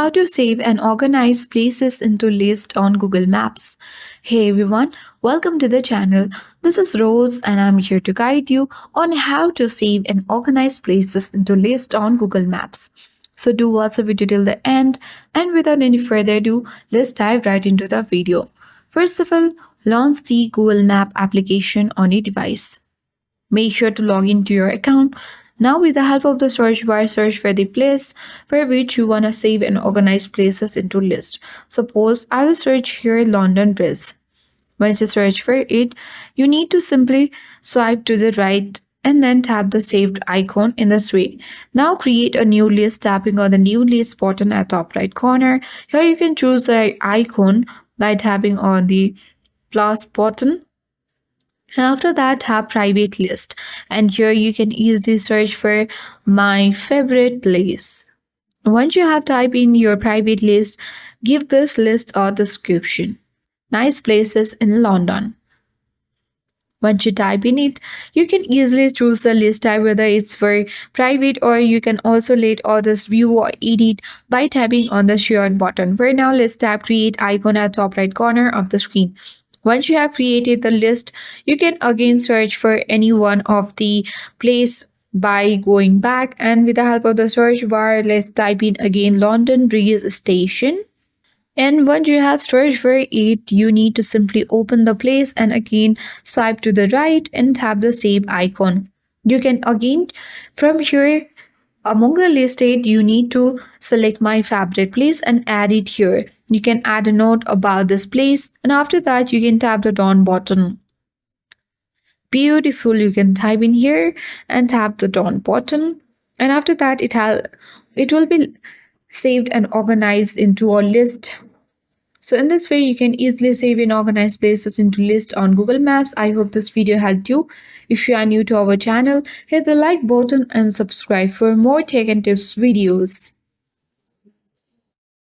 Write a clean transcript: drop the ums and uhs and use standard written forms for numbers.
how to save and organize places into list on Google Maps. Hey everyone, welcome to the channel. This is Rose and I'm here to guide you on how to save and organize places into list on Google Maps. So do watch the video till the end, and without any further ado, let's dive right into the video. First of all, launch the Google Map application on your device. Make sure to log into your account. Now, with the help of the search bar, search for the place for which you want to save and organize places into list. Suppose I will search here London Bridge. Once you search for it, you need to simply swipe to the right and then tap the saved icon in this way. Now create a new list tapping on the new list button at top right corner. Here you can choose the icon by tapping on the plus button, and after that, tap private list. And here you can easily search for my favorite place. Once you have typed in your private list, give this list a description. Nice places in London. Once you type in it, you can easily choose the list type, whether it's for private, or you can also let others view or edit by tapping on the share button. For now, let's tap create icon at top right corner of the screen. Once you have created the list, you can again search for any one of the place by going back, and with the help of the search bar, let's type in again London Bridge Station. And once you have searched for it, you need to simply open the place and again swipe to the right and tap the save icon. You can again from here among the listed, you need to select my favorite place and add it here. You can add a note about this place, and after that you can tap the done button. Beautiful, you can type in here and tap the done button, and after that it will be saved and organized into a list. So in this way, you can easily save and organize places into list on Google Maps. I hope this video helped you. If you are new to our channel, hit the like button and subscribe for more tech and tips videos.